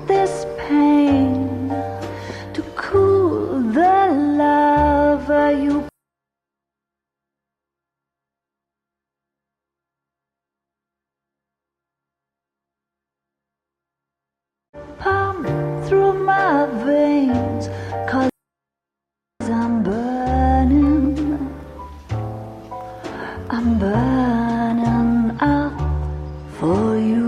this pain to cool the lava you pump through my veins, 'cause I'm burning up for you.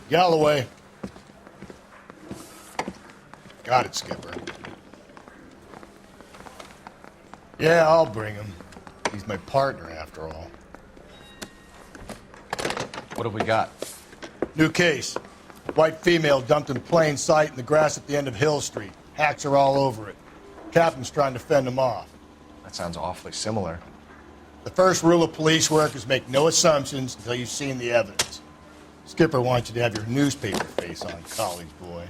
Galloway. Got it, Skipper. Yeah, I'll bring him. He's my partner, after all. What have we got? New case. White female dumped in plain sight in the grass at the end of Hill Street. Hacks are all over it. Captain's trying to fend them off. That sounds awfully similar. The first rule of police work is make no assumptions until you've seen the evidence. Skipper wants you to have your newspaper face on, college boy.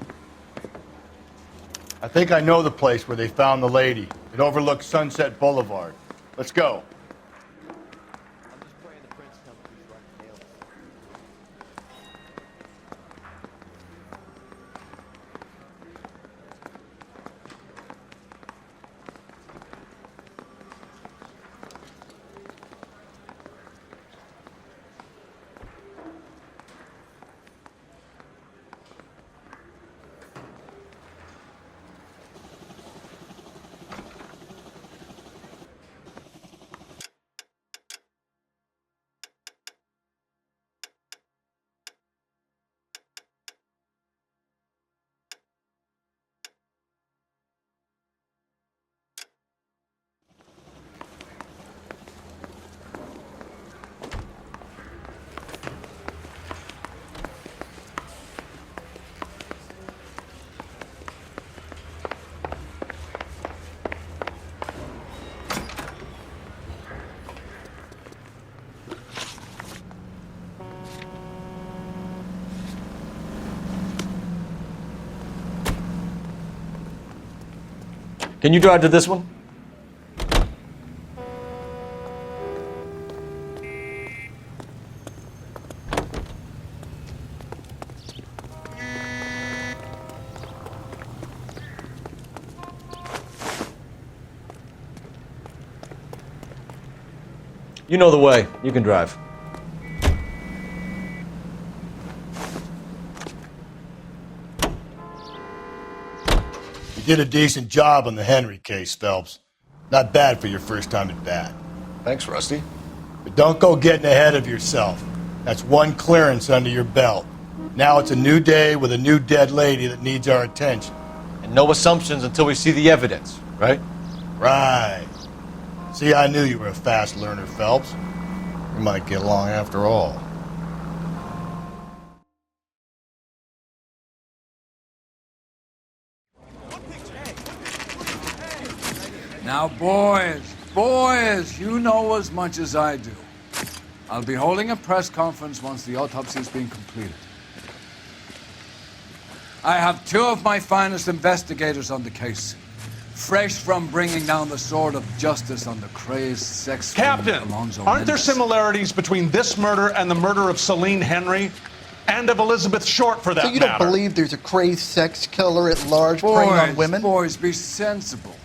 I think I know the place where they found the lady. It overlooks Sunset Boulevard. Let's go. Can you drive to this one? You know the way. You can drive. You did a decent job on the Henry case, Phelps. Not bad for your first time at bat. Thanks, Rusty. But don't go getting ahead of yourself. That's one clearance under your belt. Now it's a new day with a new dead lady that needs our attention. And no assumptions until we see the evidence, right? Right. See, I knew you were a fast learner, Phelps. We might get along after all. Now, boys, you know as much as I do. I'll be holding a press conference once the autopsy has been completed. I have two of my finest investigators on the case, fresh from bringing down the sword of justice on the crazed sex Captain, Alonzo aren't there Mendez. similarities between this murder and the murder of Celine Henry? And of Elizabeth Short, for that So you matter? don't believe there's a crazed sex killer at large preying on women? Boys, be sensible.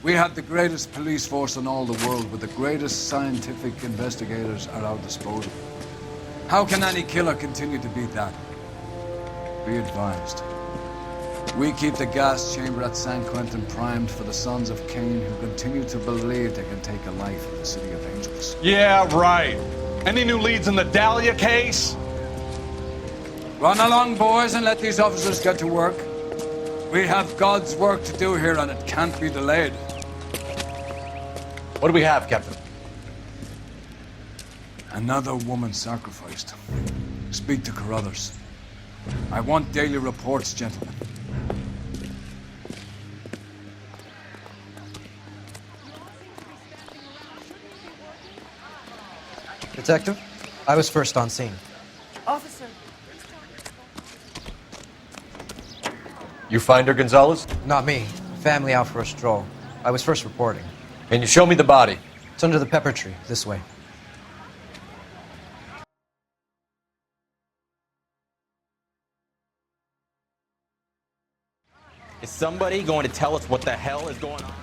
We have the greatest police force in all the world with the greatest scientific investigators at our disposal. How can any killer continue to beat that? Be advised. We keep the gas chamber at San Quentin primed for the sons of Cain who continue to believe they can take a life in the City of Angels. Yeah, right. Any new leads in the Dahlia case? Run along, boys, and let these officers get to work. We have God's work to do here, and it can't be delayed. What do we have, Captain? Another woman sacrificed. Speak to Carruthers. I want daily reports, gentlemen. Detective, I was first on scene. Officer. You find her, Gonzalez? Not me. Family out for a stroll. I was first reporting. Can you show me the body? It's under the pepper tree, this way. Is somebody going to tell us what the hell is going on?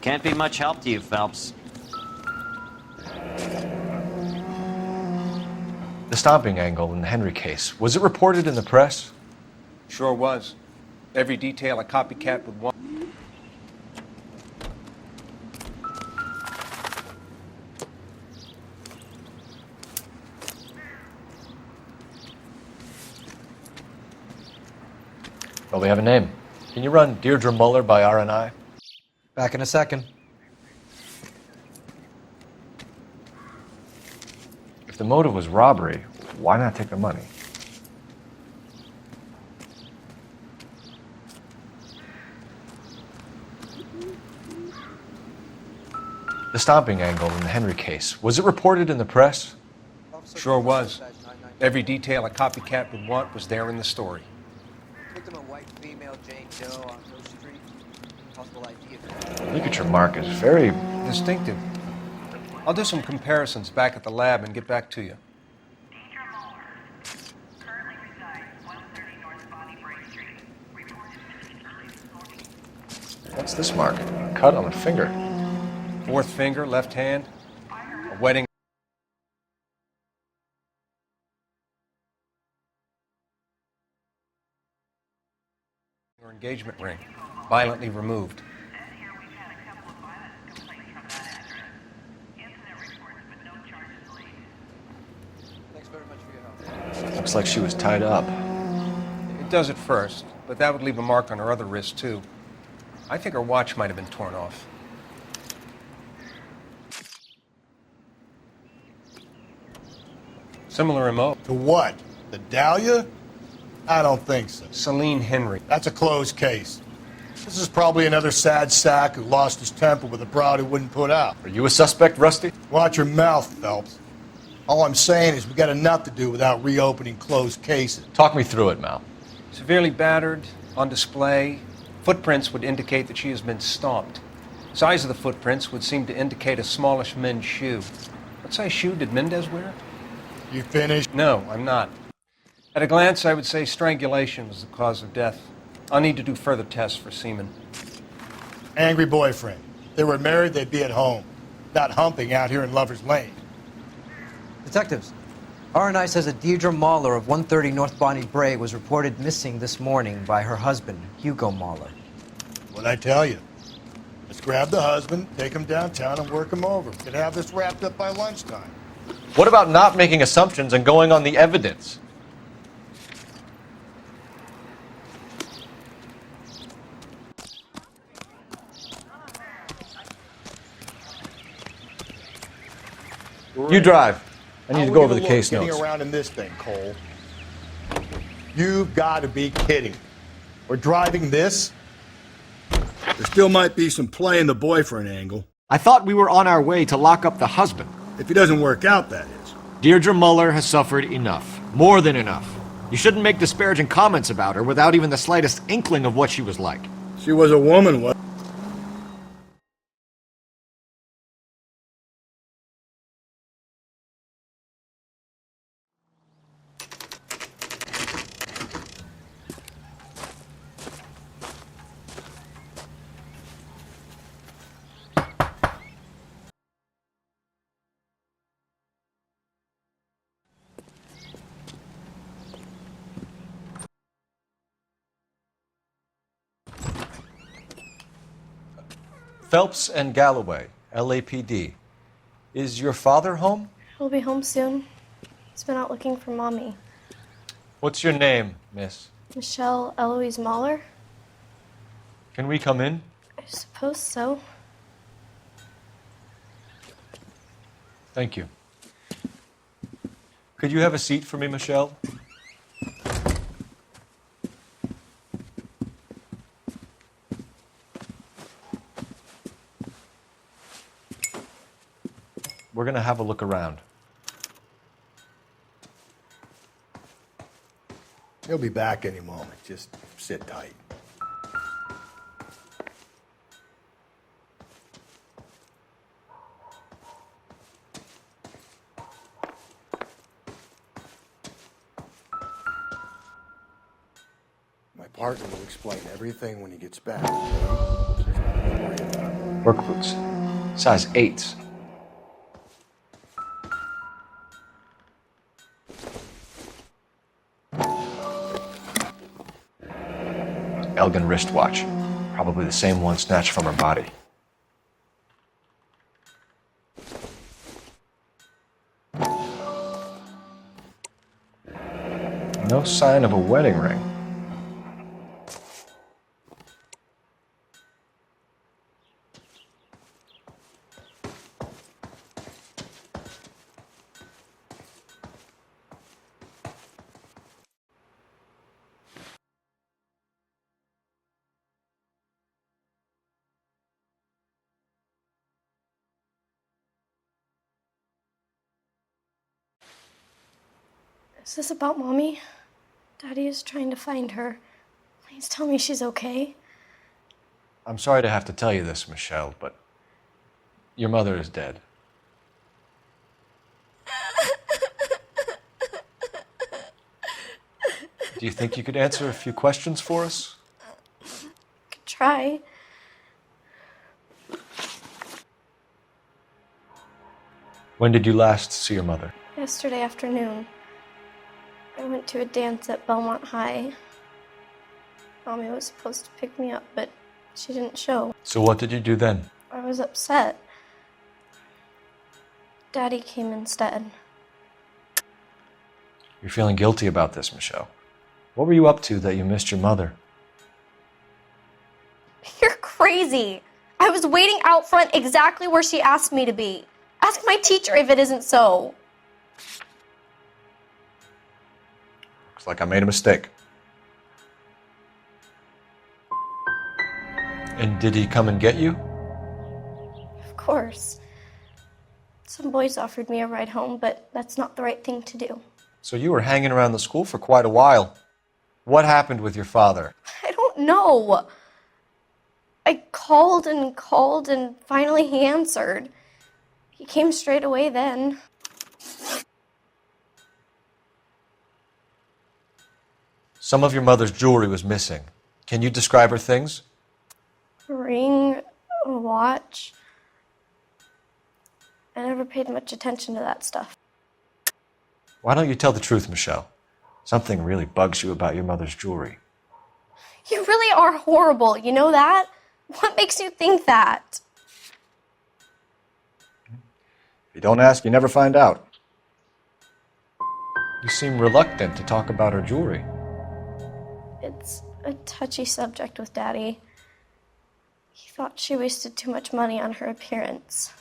Can't be much help to you, Phelps. The stomping angle in the Henry case. Was it reported in the press? Sure was. Every detail a copycat would want. Well, we have a name. Can you run Deirdre Muller by RNI? Back in a second. If the motive was robbery, why not take the money? The stomping angle in the Henry case. Was it reported in the press? Sure was. Every detail a copycat would want was there in the story. Victim a white female, Jane Doe on Coast Street. Possible ID. Look at your markers. Very... Distinctive. I'll do some comparisons back at the lab and get back to you. Deidre Muller currently resides 130 North Bonnie Bray Street. Reported missing early this morning. What's this mark? Cut on the finger. Fourth finger, left hand. A wedding. Or engagement ring. Violently removed. Thanks very much for your help. Looks like she was tied up. It does at first, but that would leave a mark on her other wrist, too. I think her watch might have been torn off. Similar remote. To what? The Dahlia? I don't think so. Celine Henry. That's a closed case. This is probably another sad sack who lost his temper with a broad who wouldn't put out. Are you a suspect, Rusty? Watch your mouth, Phelps. All I'm saying is we got enough to do without reopening closed cases. Talk me through it, Mal. Severely battered, on display. Footprints would indicate that she has been stomped. Size of the footprints would seem to indicate a smallish men's shoe. What size shoe did Mendez wear? You finished? No, I'm not. At a glance, I would say strangulation was the cause of death. I'll need to do further tests for semen. Angry boyfriend. If they were married, they'd be at home. Not humping out here in Lover's Lane. Detectives, RNI says that Deirdre Muller of 130 North Bonnie Bray was reported missing this morning by her husband, Hugo Muller. What'd I tell you? Let's grab the husband, take him downtown, and work him over. We could have this wrapped up by lunchtime. What about not making assumptions and going on the evidence? You drive. I need to go over the case notes. Getting around in this thing, Cole. You've got to be kidding. We're driving this? There still might be some play in the boyfriend angle. I thought we were on our way to lock up the husband. If he doesn't work out, that is. Deirdre Muller has suffered enough. More than enough. You shouldn't make disparaging comments about her without even the slightest inkling of what she was like. She was a woman, what? Phelps and Galloway, LAPD. Is your father home? He'll be home soon. He's been out looking for Mommy. What's your name, miss? Michelle Eloise Mahler? Can we come in? I suppose so. Thank you. Could you have a seat for me, Michelle? We're going to have a look around. He'll be back any moment. Just sit tight. My partner will explain everything when he gets back. Don't worry about it. Work boots. Size 8s. Elgin wristwatch. Probably the same one snatched from her body. No sign of a wedding ring. Is this about Mommy? Daddy is trying to find her. Please tell me she's okay. I'm sorry to have to tell you this, Michelle, but your mother is dead. Do you think you could answer a few questions for us? Could try. When did you last see your mother? Yesterday afternoon. I went to a dance at Belmont High. Mommy was supposed to pick me up, but she didn't show. So what did you do then? I was upset. Daddy came instead. You're feeling guilty about this, Michelle. What were you up to that you missed your mother? You're crazy. I was waiting out front exactly where she asked me to be. Ask my teacher if it isn't so. Looks like I made a mistake. And did he come and get you? Of course. Some boys offered me a ride home, but that's not the right thing to do. So you were hanging around the school for quite a while. What happened with your father? I don't know. I called and finally he answered. He came straight away then. Some of your mother's jewelry was missing. Can you describe her things? A ring, a watch. I never paid much attention to that stuff. Why don't you tell the truth, Michelle? Something really bugs you about your mother's jewelry. You really are horrible, you know that? What makes you think that? If you don't ask, you never find out. You seem reluctant to talk about her jewelry. It's a touchy subject with Daddy. He thought she wasted too much money on her appearance.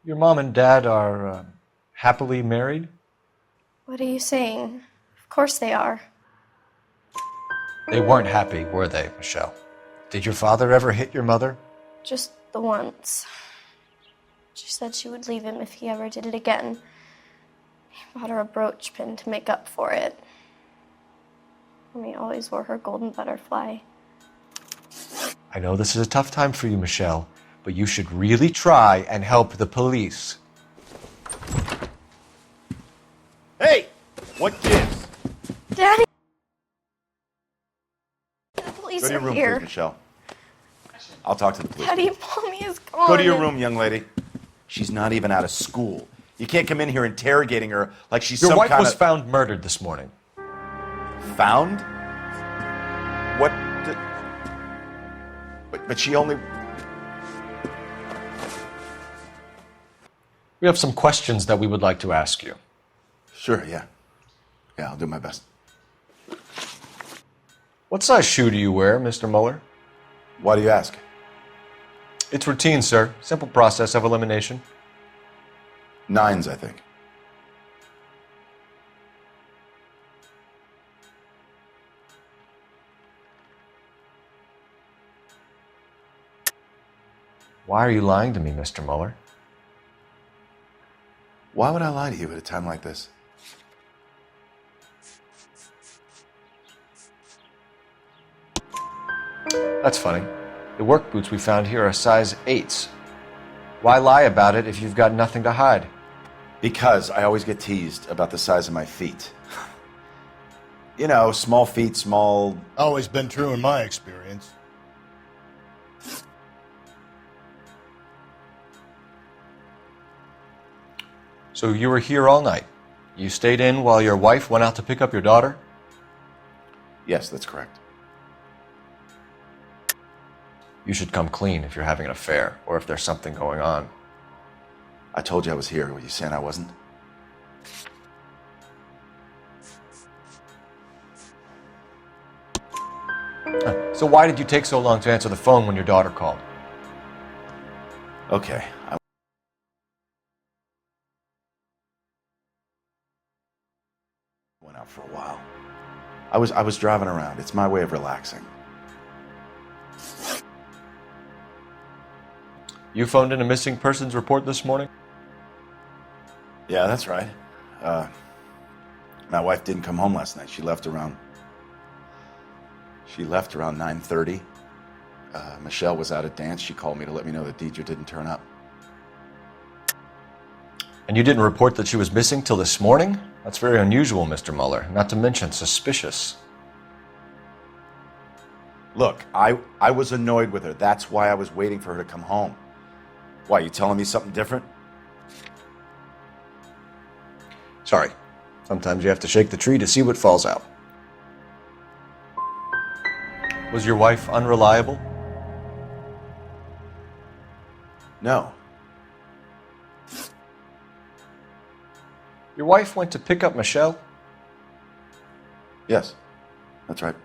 Your mom and dad are happily married? What are you saying? Of course they are. They weren't happy, were they, Michelle? Did your father ever hit your mother? Just the once. She said she would leave him if he ever did it again. He bought her a brooch pin to make up for it. Mommy always wore her golden butterfly. I know this is a tough time for you, Michelle, but you should really try and help the police. Hey! What gives? Daddy! The police Go to your are room, here. please, Michelle. I'll talk to the police. Daddy, Mommy is gone. Go to your room, young lady. She's not even out of school. You can't come in here interrogating her like she's Your some wife kind was of... found murdered this morning. Found? What? But she only... We have some questions that we would like to ask you. Sure, yeah. Yeah, I'll do my best. What size shoe do you wear, Mr. Mueller? Why do you ask? It's routine, sir. Simple process of elimination. 9s, I think. Why are you lying to me, Mr. Mueller? Why would I lie to you at a time like this? That's funny. The work boots we found here are size 8s. Why lie about it if you've got nothing to hide? Because I always get teased about the size of my feet. You know, small feet, small... Always been true in my experience. So you were here all night. You stayed in while your wife went out to pick up your daughter? Yes, that's correct. You should come clean if you're having an affair or if there's something going on. I told you I was here. Were you saying I wasn't? So why did you take so long to answer the phone when your daughter called? Okay. I went out for a while. I was driving around. It's my way of relaxing. You phoned in a missing persons report this morning? Yeah, that's right. My wife didn't come home last night. She left around 9:30. Michelle was out at dance. She called me to let me know that Deidre didn't turn up. And you didn't report that she was missing till this morning? That's very unusual, Mr. Mueller, not to mention suspicious. Look, I was annoyed with her. That's why I was waiting for her to come home. Why, you telling me something different? Sorry. Sometimes you have to shake the tree to see what falls out. Was your wife unreliable? No. Your wife went to pick up Michelle? Yes, that's right.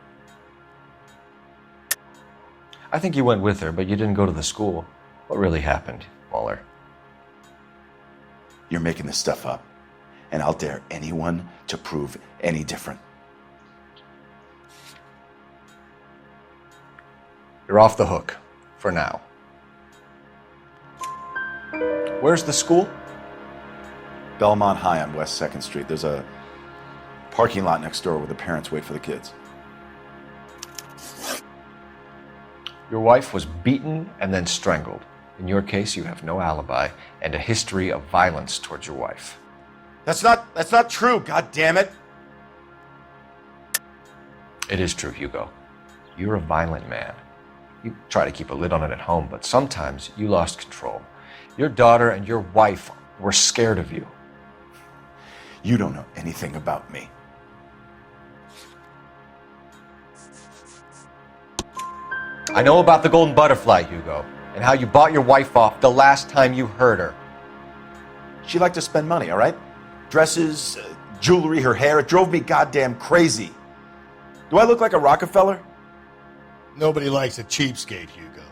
I think you went with her, but you didn't go to the school. What really happened, Mueller? You're making this stuff up, and I'll dare anyone to prove any different. You're off the hook, for now. Where's the school? Belmont High on West 2nd Street. There's a parking lot next door where the parents wait for the kids. Your wife was beaten and then strangled. In your case, you have no alibi and a history of violence towards your wife. That's not true, God damn it! It is true, Hugo. You're a violent man. You try to keep a lid on it at home, but sometimes you lost control. Your daughter and your wife were scared of you. You don't know anything about me. I know about the golden butterfly, Hugo, and how you bought your wife off the last time you heard her. She liked to spend money, all right? Dresses, jewelry, her hair. It drove me goddamn crazy. Do I look like a Rockefeller? Nobody likes a cheapskate, Hugo.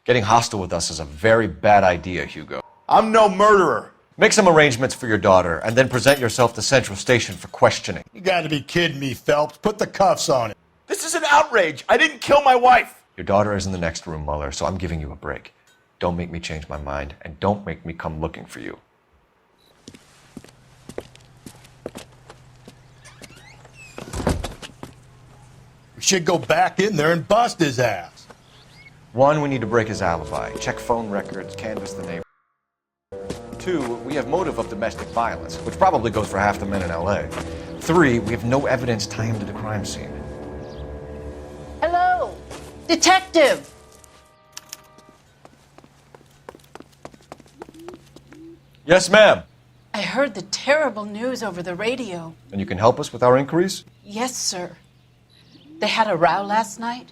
Getting hostile with us is a very bad idea, Hugo. I'm no murderer. Make some arrangements for your daughter, and then present yourself to Central Station for questioning. You gotta be kidding me, Phelps. Put the cuffs on it. This is an outrage. I didn't kill my wife. Your daughter is in the next room, Mueller, so I'm giving you a break. Don't make me change my mind, and don't make me come looking for you. We should go back in there and bust his ass. One, we need to break his alibi. Check phone records, canvass the neighborhood. Two, we have motive of domestic violence, which probably goes for half the men in LA. Three, we have no evidence tying him to the crime scene. Hello, detective. Yes, ma'am. I heard the terrible news over the radio. And you can help us with our inquiries? Yes, sir. They had a row last night.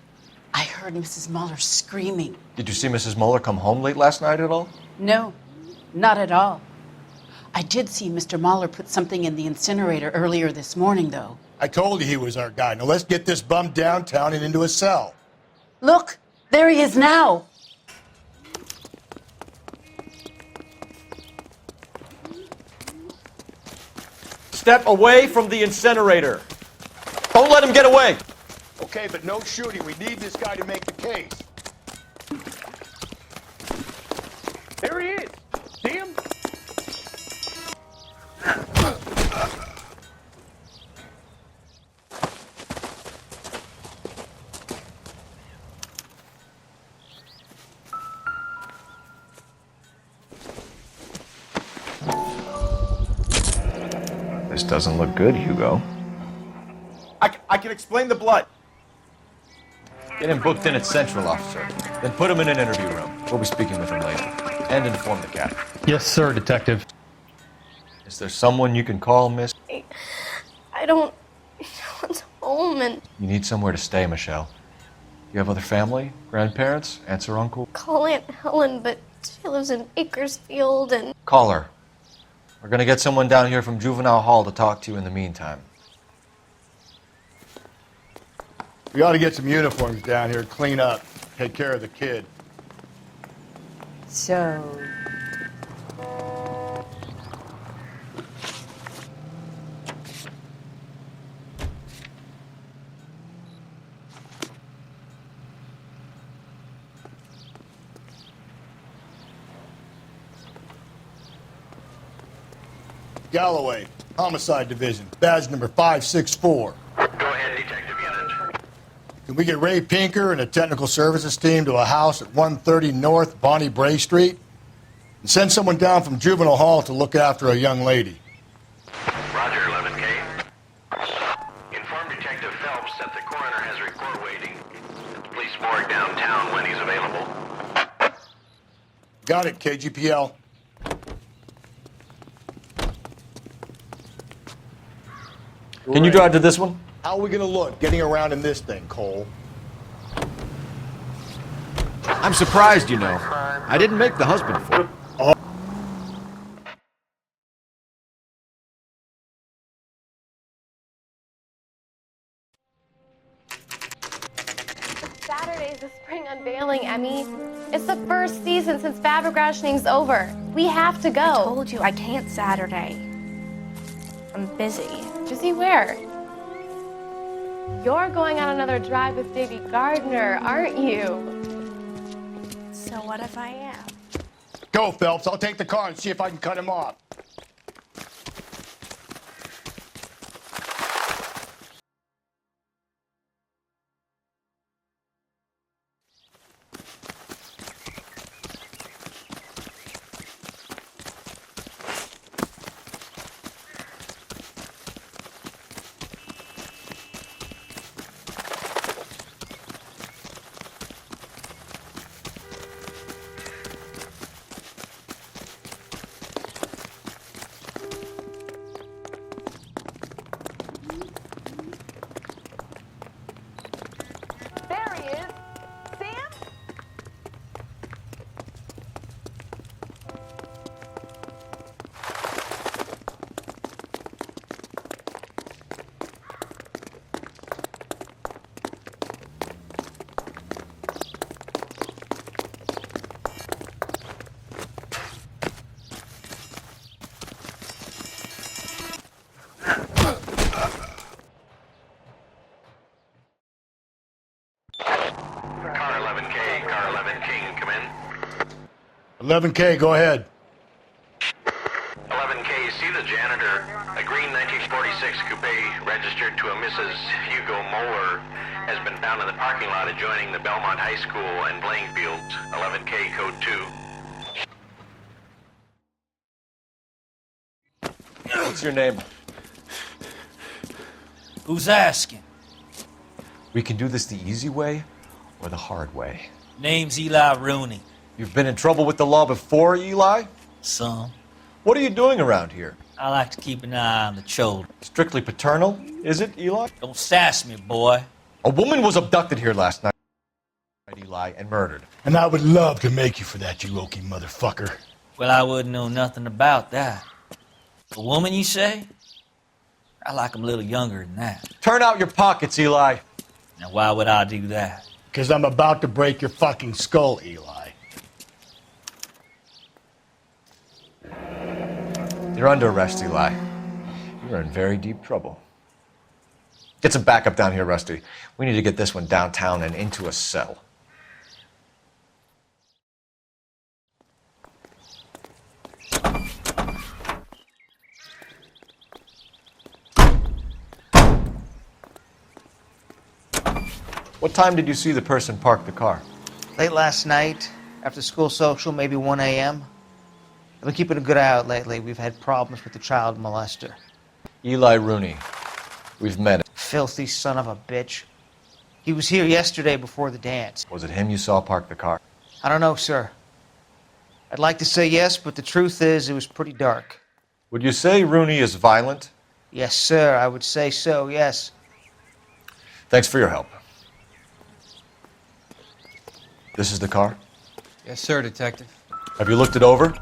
I heard Mrs. Mueller screaming. Did you see Mrs. Mueller come home late last night at all? No, not at all. I did see Mr. Mahler put something in the incinerator earlier this morning, though. I told you he was our guy. Now let's get this bum downtown and into a cell. Look, there he is now. Step away from the incinerator. Don't let him get away. Okay, but no shooting. We need this guy to make the case. There he is. See him? This doesn't look good, Hugo. I can explain the blood. Get him booked in at Central, officer. Then put him in an interview room. We'll be speaking with him later. And inform the captain. Yes, sir, Detective. Is there someone you can call, miss? I don't want home, and You need somewhere to stay, Michelle. You have other family? Grandparents? Aunts or uncle? call Aunt Helen, but she lives in Bakersfield, and Call her. We're gonna get someone down here from Juvenile Hall to talk to you in the meantime. We ought to get some uniforms down here, clean up, take care of the kid. So, Galloway, Homicide Division, badge number 564. Go ahead, Detective Unit. Can we get Ray Pinker and a technical services team to a house at 130 North Bonnie Bray Street? And send someone down from Juvenile Hall to look after a young lady. Roger, 11K. Inform Detective Phelps that the coroner has a report waiting at the police morgue downtown when he's available. Got it, KGPL. Can you drive to this one? How are we going to look getting around in this thing, Cole? I'm surprised, you know. I didn't make the husband for it. Saturday's the spring unveiling, Emmy. It's the first season since fabric rationing's over. We have to go. I told you I can't Saturday. I'm busy. Busy where? You're going on another drive with Davy Gardner, aren't you? So what if I am? Go, Phelps. I'll take the car and see if I can cut him off. There he is. Sam? Car 11K, Car 11K, come in. 11K, go ahead. 11K, see the janitor. A green 1946 coupe registered to a Mrs. Hugo Moeller has been found in the parking lot adjoining the Belmont High School and playing fields. 11K, code 2. What's your name? Who's asking? We can do this the easy way or the hard way. Name's Eli Rooney. You've been in trouble with the law before, Eli? Some. What are you doing around here? I like to keep an eye on the children. Strictly paternal, is it, Eli? Don't sass me, boy. A woman was abducted here last night, Eli, and murdered. And I would love to make you for that, you oaky motherfucker. Well, I wouldn't know nothing about that. A woman, you say? I like them a little younger than that. Turn out your pockets, Eli. Now, why would I do that? Because I'm about to break your fucking skull, Eli. You're under arrest, Eli. You're in very deep trouble. Get some backup down here, Rusty. We need to get this one downtown and into a cell. What time did you see the person park the car? Late last night, after school social, maybe 1 a.m. I've been keeping a good eye out lately. We've had problems with the child molester. Eli Rooney. We've met him. Filthy son of a bitch. He was here yesterday before the dance. Was it him you saw park the car? I don't know, sir. I'd like to say yes, but the truth is it was pretty dark. Would you say Rooney is violent? Yes, sir. I would say so, yes. Thanks for your help. This is the car? Yes, sir, Detective. Have you looked it over?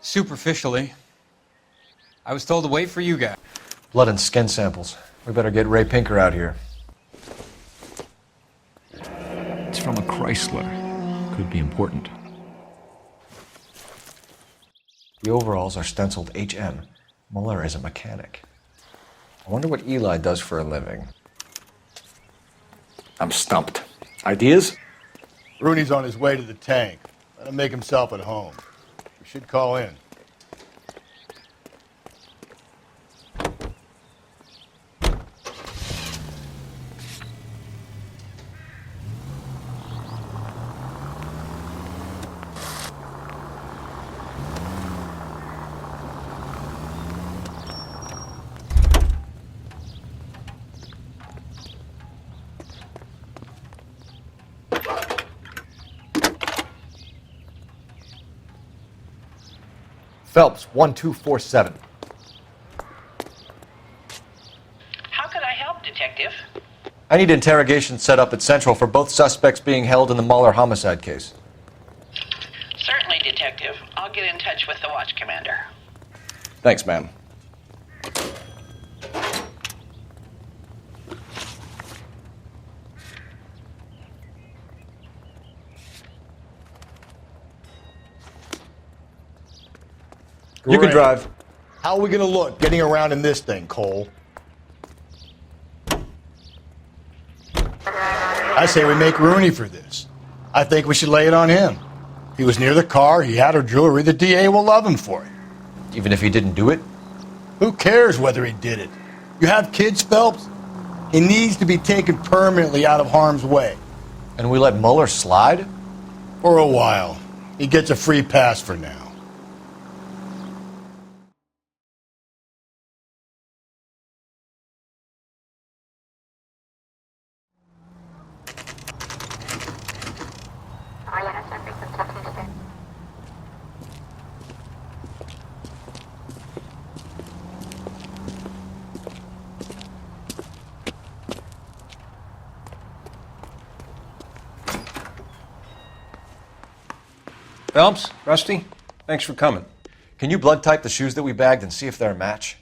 Superficially. I was told to wait for you guys. Blood and skin samples. We better get Ray Pinker out here. It's from a Chrysler. Could be important. The overalls are stenciled HM. Muller is a mechanic. I wonder what Eli does for a living. I'm stumped. Ideas? Rooney's on his way to the tank. Let him make himself at home. We should call in. Phelps, 1247. How could I help, Detective? I need interrogation set up at Central for both suspects being held in the Muller homicide case. Certainly, Detective. I'll get in touch with the watch commander. Thanks, ma'am. You can drive. How are we going to look getting around in this thing, Cole? I say we make Rooney for this. I think we should lay it on him. He was near the car, he had her jewelry, the DA will love him for it. Even if he didn't do it? Who cares whether he did it? You have kids, Phelps? He needs to be taken permanently out of harm's way. And we let Muller slide? For a while. He gets a free pass for now. Phelps, Rusty, thanks for coming. Can you blood type the shoes that we bagged and see if they're a match?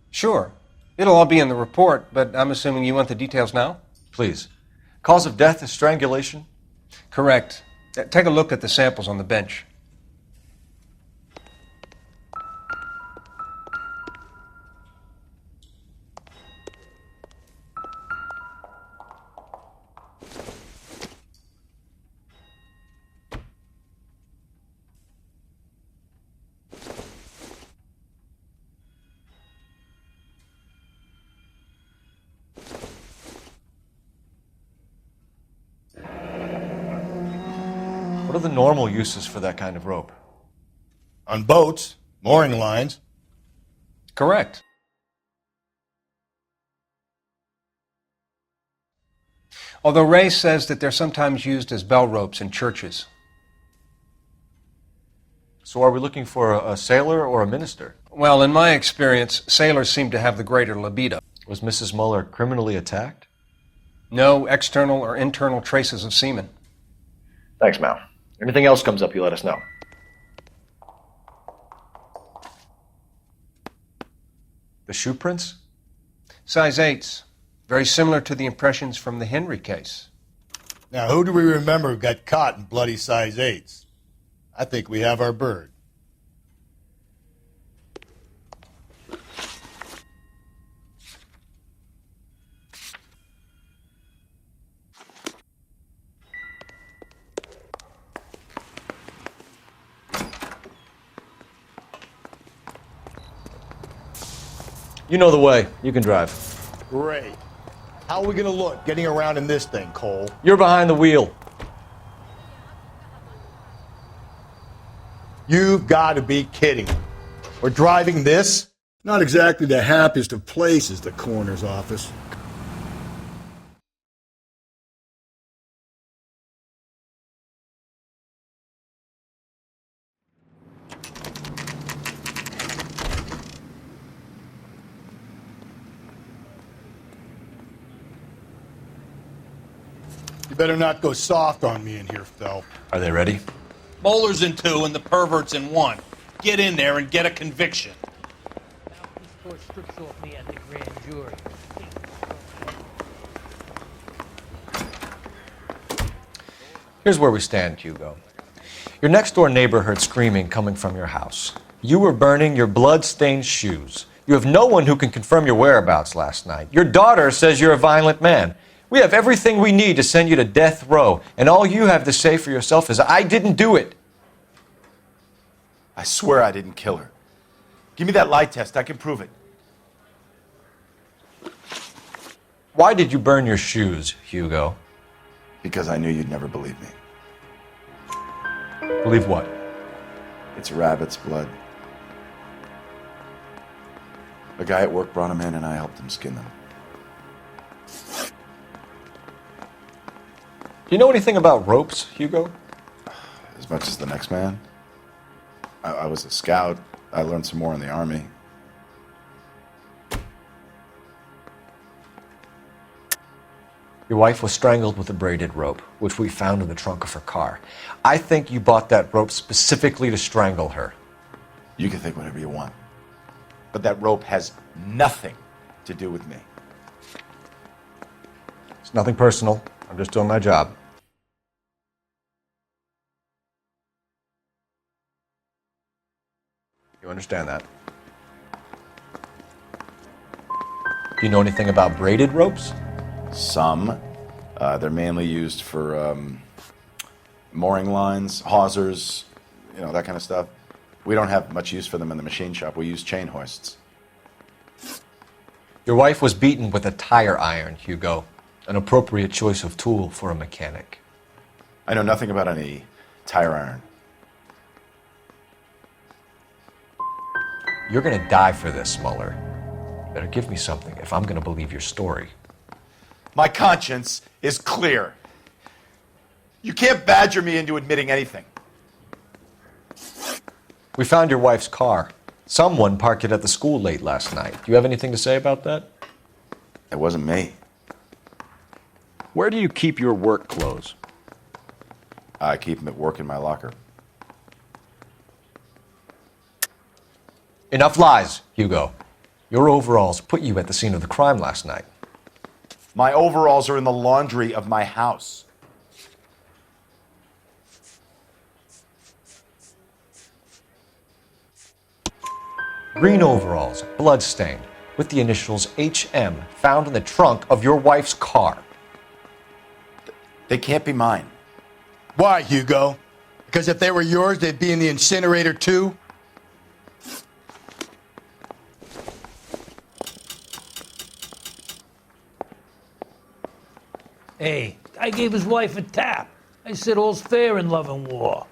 Sure. It'll all be in the report, but I'm assuming you want the details now? Please. Cause of death is strangulation? Correct. Take a look at the samples on the bench. What are the normal uses for that kind of rope? On boats, mooring lines. Correct. Although Ray says that they're sometimes used as bell ropes in churches. So are we looking for a sailor or a minister? Well, in my experience, sailors seem to have the greater libido. Was Mrs. Muller criminally attacked? No external or internal traces of semen. Thanks, Mal. Anything else comes up, you let us know. The shoe prints? Size 8s. Very similar to the impressions from the Henry case. Now, who do we remember who got caught in bloody size 8s? I think we have our bird. You know the way. You can drive. Great. How are we going to look getting around in this thing, Cole? You're behind the wheel. You've got to be kidding. We're driving this? Not exactly the happiest of places, the coroner's office. You better not go soft on me in here, Phelps. Are they ready? Moeller's in 2 and the pervert's in 1. Get in there and get a conviction. Here's where we stand, Hugo. Your next-door neighbor heard screaming coming from your house. You were burning your blood-stained shoes. You have no one who can confirm your whereabouts last night. Your daughter says you're a violent man. We have everything we need to send you to death row, and all you have to say for yourself is, I didn't do it. I swear I didn't kill her. Give me that lie test. I can prove it. Why did you burn your shoes, Hugo? Because I knew you'd never believe me. Believe what? It's rabbit's blood. A guy at work brought him in and I helped him skin them. Do you know anything about ropes, Hugo? As much as the next man. I was a scout. I learned some more in the Army. Your wife was strangled with a braided rope, which we found in the trunk of her car. I think you bought that rope specifically to strangle her. You can think whatever you want. But that rope has nothing to do with me. It's nothing personal. I'm just doing my job. You understand that? Do you know anything about braided ropes? Some. They're mainly used for mooring lines, hawsers, that kind of stuff. We don't have much use for them in the machine shop. We use chain hoists. Your wife was beaten with a tire iron, Hugo. An appropriate choice of tool for a mechanic. I know nothing about any tire iron. You're gonna die for this, Mueller. Better give me something if I'm gonna believe your story. My conscience is clear. You can't badger me into admitting anything. We found your wife's car. Someone parked it at the school late last night. Do you have anything to say about that? It wasn't me. Where do you keep your work clothes? I keep them at work in my locker. Enough lies, Hugo. Your overalls put you at the scene of the crime last night. My overalls are in the laundry of my house. Green overalls, blood-stained, with the initials HM found in the trunk of your wife's car. They can't be mine. Why, Hugo? Because if they were yours, they'd be in the incinerator too? Hey, I gave his wife a tap. I said all's fair in love and war.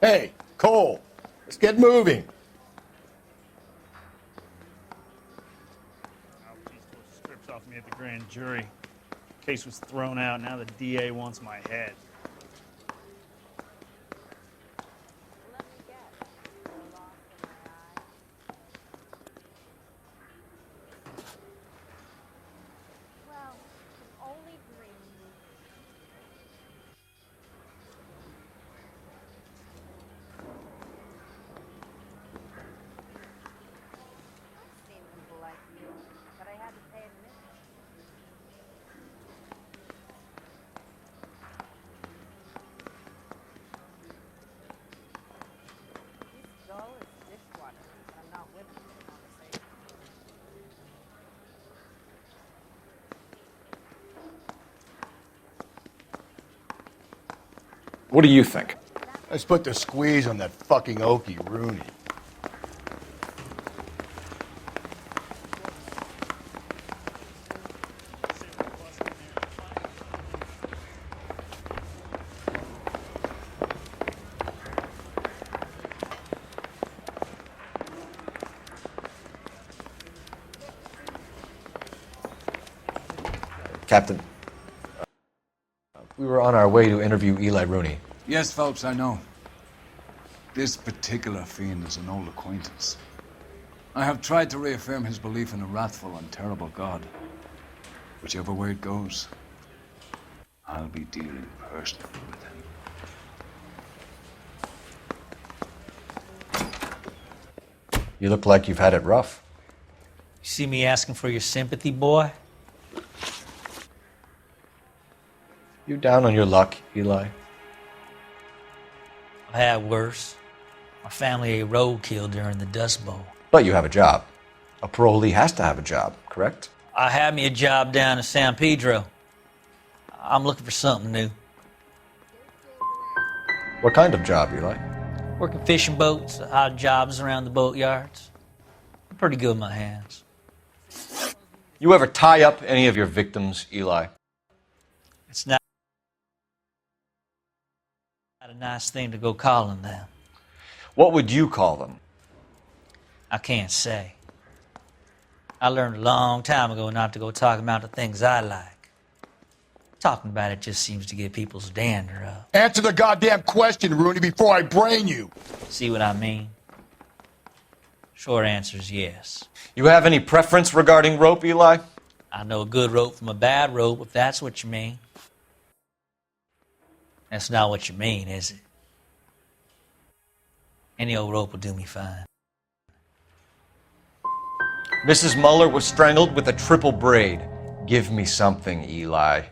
Hey, Cole, let's get moving. Stripped off me at the grand jury. Case was thrown out. Now the DA wants my head. What do you think? Let's put the squeeze on that fucking Okie Rooney. Captain, we were on our way to interview Eli Rooney. Yes, Phelps, I know. This particular fiend is an old acquaintance. I have tried to reaffirm his belief in a wrathful and terrible God. Whichever way it goes, I'll be dealing personally with him. You look like you've had it rough. You see me asking for your sympathy, boy? You down on your luck, Eli? I've had worse. My family ate roadkill during the Dust Bowl. But you have a job. A parolee has to have a job, correct? I had me a job down in San Pedro. I'm looking for something new. What kind of job, Eli? Working fishing boats, odd jobs around the boatyards. I'm pretty good with my hands. You ever tie up any of your victims, Eli? It's not a nice thing to go calling them. What would you call them? I can't say. I learned a long time ago not to go talking about the things I like. Talking about it just seems to get people's dander up. Answer the goddamn question, Rooney, before I brain you. See what I mean? Short answer is yes. You have any preference regarding rope, Eli? I know a good rope from a bad rope, if that's what you mean. That's not what you mean, is it? Any old rope will do me fine. Mrs. Muller was strangled with a triple braid. Give me something, Eli.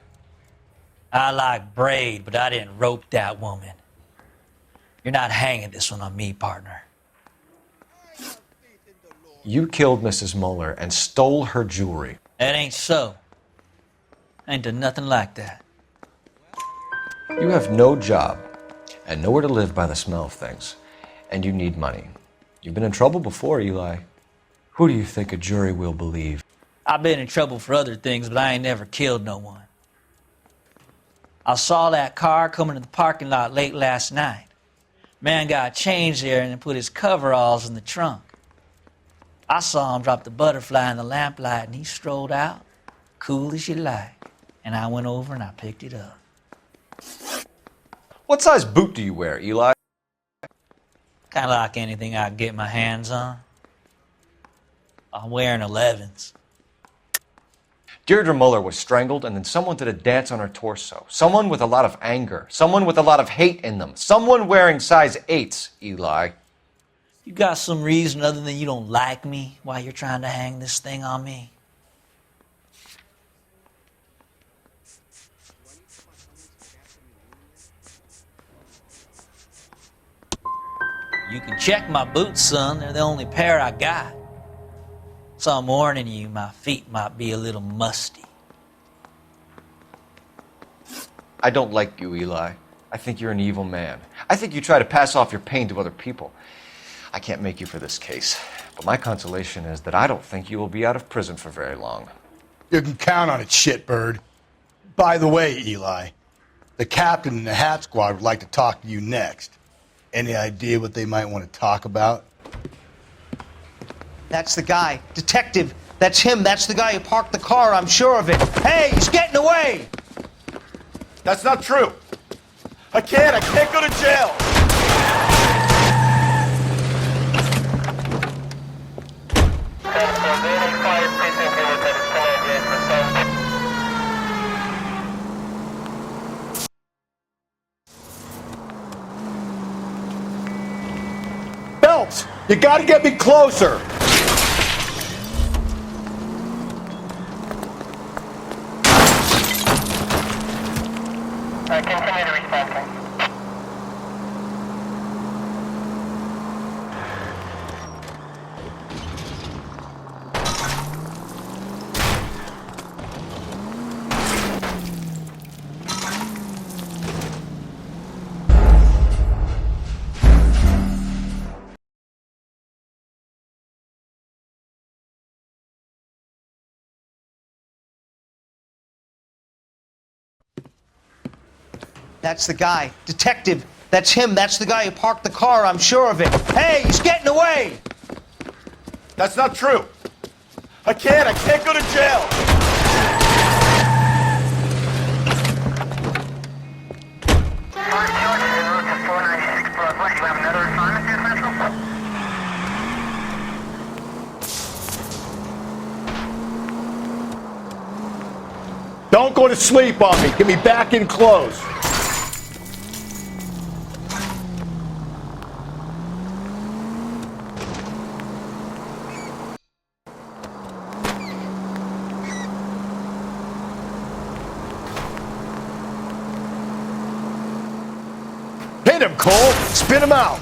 I like braid, but I didn't rope that woman. You're not hanging this one on me, partner. You killed Mrs. Muller and stole her jewelry. That ain't so. I ain't done nothing like that. You have no job and nowhere to live by the smell of things, and you need money. You've been in trouble before, Eli. Who do you think a jury will believe? I've been in trouble for other things, but I ain't never killed no one. I saw that car coming to the parking lot late last night. Man got changed there and then put his coveralls in the trunk. I saw him drop the butterfly in the lamplight and he strolled out, cool as you like. And I went over and I picked it up. What size boot do you wear, Eli? Kind of like anything I can get my hands on. I'm wearing 11s. Deirdre Muller was strangled and then someone did a dance on her torso. Someone with a lot of anger. Someone with a lot of hate in them. Someone wearing size 8s, Eli. You got some reason other than you don't like me why you're trying to hang this thing on me? You can check my boots, son. They're the only pair I got. So I'm warning you, my feet might be a little musty. I don't like you, Eli. I think you're an evil man. I think you try to pass off your pain to other people. I can't make you for this case, but my consolation is that I don't think you will be out of prison for very long. You can count on it, shitbird. By the way, Eli, the captain and the Hat Squad would like to talk to you next. Any idea what they might want to talk about? That's the guy. Detective. That's him. That's the guy who parked the car. I'm sure of it. Hey, he's getting away! That's not true. I can't go to jail. Phelps, you gotta get me closer. Continue to respond. That's the guy. Detective, that's him. That's the guy who parked the car. I'm sure of it. Hey, he's getting away! That's not true. I can't go to jail. Don't go to sleep on me. Get me back in close. Hit him, Cole. Spin him out.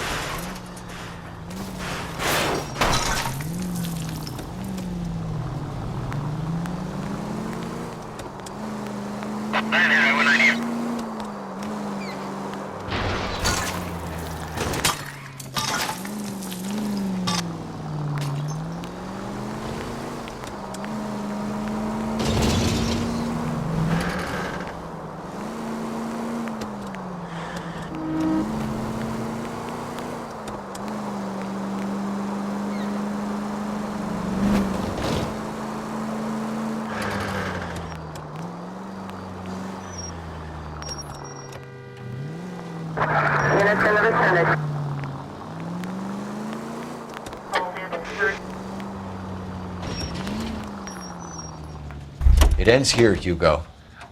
It ends here, Hugo.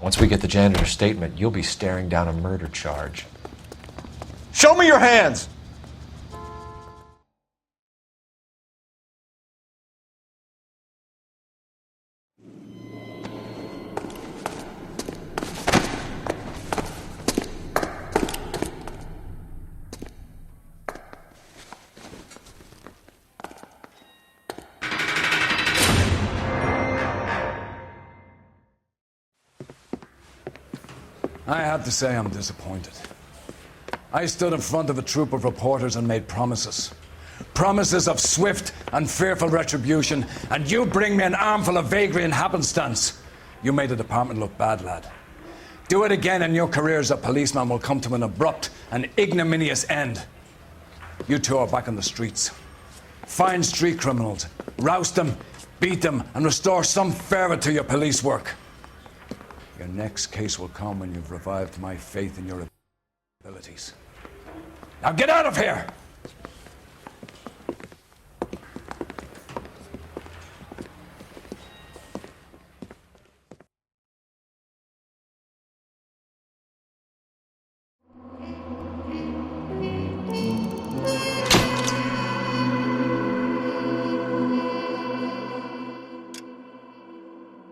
Once we get the janitor's statement, you'll be staring down a murder charge. Show me your hands! I have to say I'm disappointed. I stood in front of a troop of reporters and made promises. Promises of swift and fearful retribution, and you bring me an armful of vagary and happenstance. You made the department look bad, lad. Do it again and your career as a policeman will come to an abrupt and ignominious end. You two are back on the streets. Find street criminals, roust them, beat them, and restore some fervor to your police work. Your next case will come when you've revived my faith in your abilities. Now get out of here!